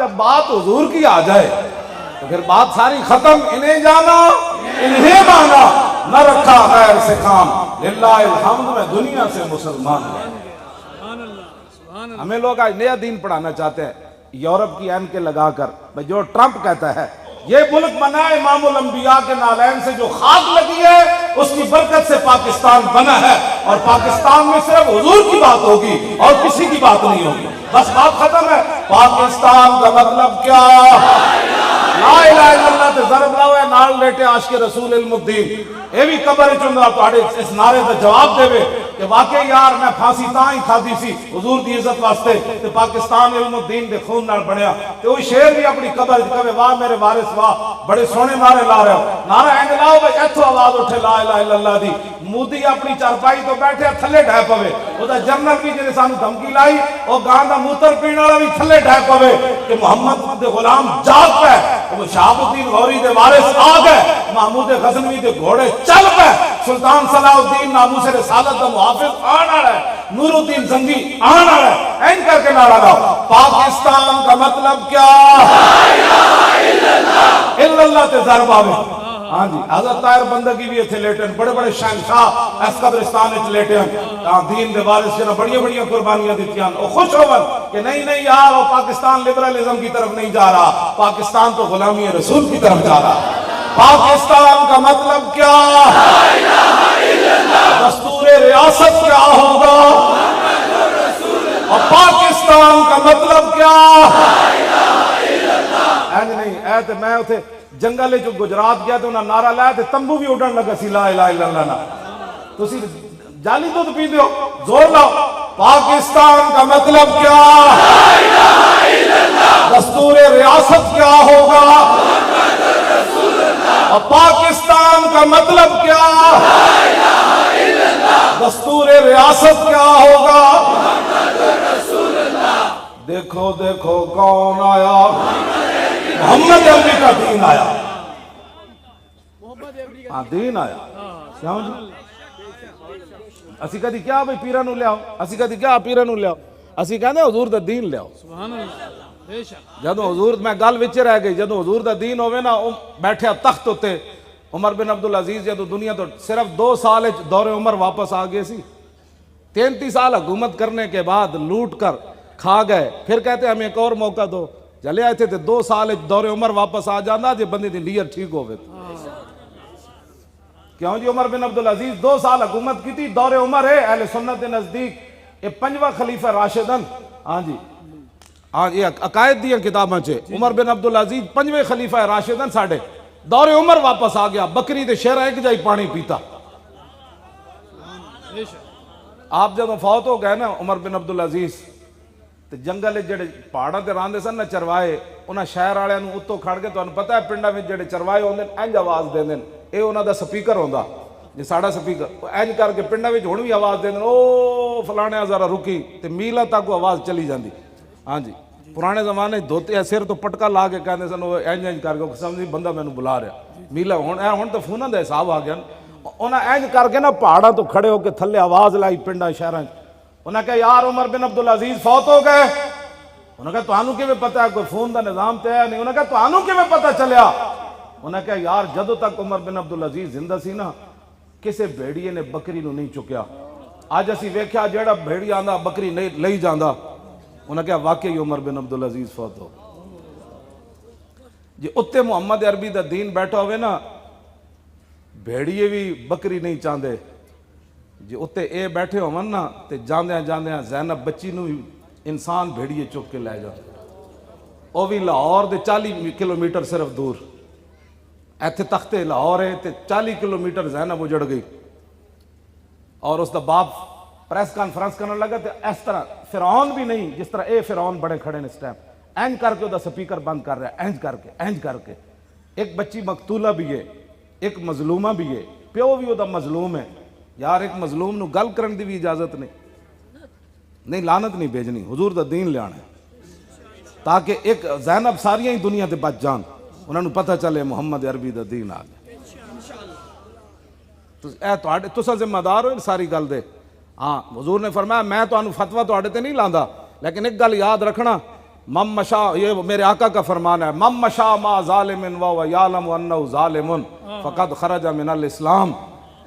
جب بات حضور کی آ جائے تو پھر بات ساری ختم. انہیں جانا انہیں مانا نہ رکھا غیر سے کام. للہ الحمد میں دنیا سے مسلمان ہوں. ہمیں لوگ آج نیا دین پڑھانا چاہتے ہیں یورپ کی اینکیں لگا کر. جو ٹرمپ کہتا ہے یہ ملک بنا ہے امام الانبیاء کے نالین سے جو خاک لگی ہے اس کی برکت سے پاکستان بنا ہے, اور پاکستان میں صرف حضور کی بات ہوگی اور کسی کی بات نہیں ہوگی. بس بات ختم ہے. پاکستان کا مطلب کیا؟ لا الہ الا اللہ تے ضرب لاؤ ہے نال لیٹے عاشق رسول علم الدین. اے بھی قبر چندہ تواڈے اس نعرے دا جواب دے کہ واقعی یار میں پھانسی تاں ہی کھادی سی حضور دی عزت واسطے تے پاکستان علم الدین دے خون نال بنیا. تے وہ شیر بھی اپنی قبر کہے واہ میرے وارث واہ بڑے سونے نعرے لا رہے ہو. نعرہ اینج لاؤ بھائی ایتھوں آواز اٹھے لا الہ الا اللہ دی. مودی اپنی چارپائی تو بیٹھے تھلے ڈھے پوے. او دا جنرل بھی جنے سانو دھمکی لائی او گاں دا موتر پین والا بھی تھلے ڈھے پوے کہ محمد دے غلام جاگ پے. وہ شہاب الدین غوری دے وارث آ گئے, محمود غزنوی دے گھوڑے چل پے, سلطان صلاح الدین ناموس رسالت دا محافظ آن آ رہا ہے, نور الدین زنگی آن آ رہا ہے. این کر کے نعرہ لاؤ پاکستان کا مطلب کیا؟ الا اللہ تے ضرب آوے. ہاں جی حضرت طاہر بندگی بھی اتھے لیٹے ہیں, بڑے بڑے شہنشاہ اس قبرستان وچ لیٹے ہیں. دین دے وارث جنہاں بڑی بڑی قربانیاں دیتی ہیں او خوش ہون کہ نہیں یار وہ پاکستان لبرلزم کی طرف نہیں جا رہا, پاکستان تو غلامی رسول کی طرف جا رہا. پاکستان کا مطلب کیا؟ دستور ریاست کیا ہوگا؟ اور پاکستان کا مطلب کیا؟ اینج نہیں اے تے میں اتھے جنگلے جو گجرات گیا تو انہاں نعرہ لایا تے تمبو بھی اڑن لگا سی لا الہ الا اللہ نا. تسی جالی دودھ پی دیو زور لاؤ. پاکستان کا مطلب کیا؟ دستور ریاست کیا ہوگا؟ اور پاکستان کا مطلب کیا؟ دستور ریاست کیا ہوگا؟ دیکھو دیکھو کون آیا؟ محمد عربی کا دین آیا. ہاں دین آیا. سمجھ اسی کہتی کیا بھئی پیرہ نو لے آؤ, اسی کہتی کیا پیرہ نو لے آؤ, اسی کہتے حضور دا دین لے آؤ. جدو حضور میں گل وچے رہ گئی, جدو حضور دا دین ہوئے نا بیٹھے تخت ہوتے عمر بن عبدالعزیز جدو دنیا تو صرف 2 سال دور عمر واپس آ گئے سی. 33 سال حکومت کرنے کے بعد لوٹ کر کھا گئے, پھر کہتے ہمیں ایک اور موقع دو. چلے آئے تھے 2 سال دور عمر واپس آ جانا جے بندے دی نیت ٹھیک ہوئے. کیوں جی عمر بن عبدالعزیز 2 سال حکومت کی تھی, دور عمر ہے اہل سنت نزدیک یہ 5واں خلیفہ راشدن. ہاں جی ہاں یہ عقائد دیا کتاباں چھے عمر بن عبدالعزیز 5ویں خلیفہ راشدن ساڑھے دور عمر واپس آ گیا. بکری دے شیرہ ایک جائی پانی پیتا. آپ جب فوت ہو گئے نا عمر بن عبدالعزیز تے جنگل جڑے پہاڑاں تے راندے سن نہ چروائے انہاں شہر والے نوں اتوں کھڑ کے تانوں پتہ ہے پنڈاں وچ جڑے چروائے ہوندے انج آواز دیندے اے انہاں دا سپیکر ہوندا جے ساڈا سپیکر انج کر کے پنڈاں وچ ہن وی آواز دیندے او فلانے ذرا رکی تے میلاں تک آواز چلی جاندی. ہاں جی پرانے زمانے دھوتے سر تو پٹکا لا کے کہندے سن او انج کر کے سمجھی بندہ مینوں بلا رہا میلا. ہن تو فوناں دا حساب آ گیا. انہاں انج کر کے نا پہاڑاں تو کھڑے ہو کے تھلے آواز لائی پنڈاں شہراں. انہاں کہا یار عمر بن عبدالعزیز فوت ہو گئے. انہاں کہا تانوں کیویں پتہ ہے کوئی فون دا نظام تے ہے نہیں. انہاں کہا تانوں کیویں پتہ چلیا. انہاں کہا یار جدوں تک عمر بن عبدالعزیز زندہ سی نا کسے بھیڑیے نے بکری نو نہیں چکیا. اج اسی ویکھیا جیڑا بھیڑی آندا بکری نہیں لئی جاندا. انہاں کہا واقعی عمر بن عبدالعزیز فوت ہو. جی اتے محمد عربی دا دین بیٹھا ہوئے نا بھیڑیے بھی بکری نہیں چاندے. جی اتے اے بیٹھے ہون نا تے جاندیاں زینب بچی نو انسان بھیڑیے چک کے لے جاندے. او بھی لاہور دے 40 کلومیٹر صرف دور. ایتھے تختے لاہور ہے تے 40 کلومیٹر زینب اجڑ گئی. اور اس دا باپ پریس کانفرنس کرنے لگا تے اس طرح فرعون بھی نہیں جس طرح اے فرعون بڑے کھڑے نے اس ٹائم اینج کر کے دا سپیکر بند کر رہا ہے اینج کر کے. ایک بچی مقتولہ بھی ہے ایک مظلومہ بھی ہے پیو بھی دا مظلوم ہے. یار ایک مظلوم نو گل کرن دی بھی اجازت نہیں لعنت نہیں بھیجنی. حضور دا دین لے آنا ہے تاکہ ایک زینب ساریاں ہی دنیا تے بچ جان. انہوں نے پتہ چلے محمد عربی دا دین آ گیا. تسا ذمہ دار ہو ساری گل دے. ہاں حضور نے فرمایا میں تو فتویٰ تے نہیں لاندا لیکن ایک گل یاد رکھنا مم مشا، یہ میرے آقا کا فرمان ہے، مم مشا ما ظالم و یعلم انہ ظالم فقد خرج من الاسلام۔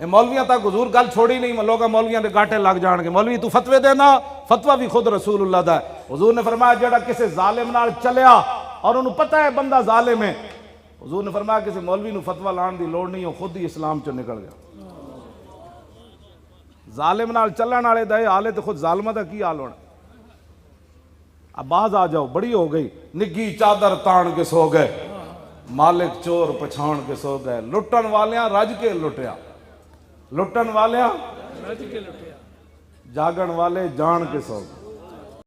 یہ مولویاں تک حضور گل چھوڑی نہیں، لوگ مولویاں دے گاٹے لگ جان گے، مولوی تو فتوے دینا، فتوہ بھی خود رسول اللہ دا ہے۔ حضور نے فرمایا جڑا کسی ظالم نال چلیا اور انہوں پتہ ہے بندہ ظالم ہے، حضور نے فرمایا کسی مولوی نو فتوہ لان دی لوڑ نہیں، ہو خود ہی اسلام چو نکل گیا۔ ظالم نال چلن والے دے حالے تے خود ظالمہ دا کی حال ہونا۔ اب باز آ جاؤ، بڑی ہو گئی، نگی چادر تان کے سو گئے، مالک چور پچھان کے سو گئے، لٹن والیاں رج کے لٹیا، لٹن والیاں جاگن والے جان کے سو گئے۔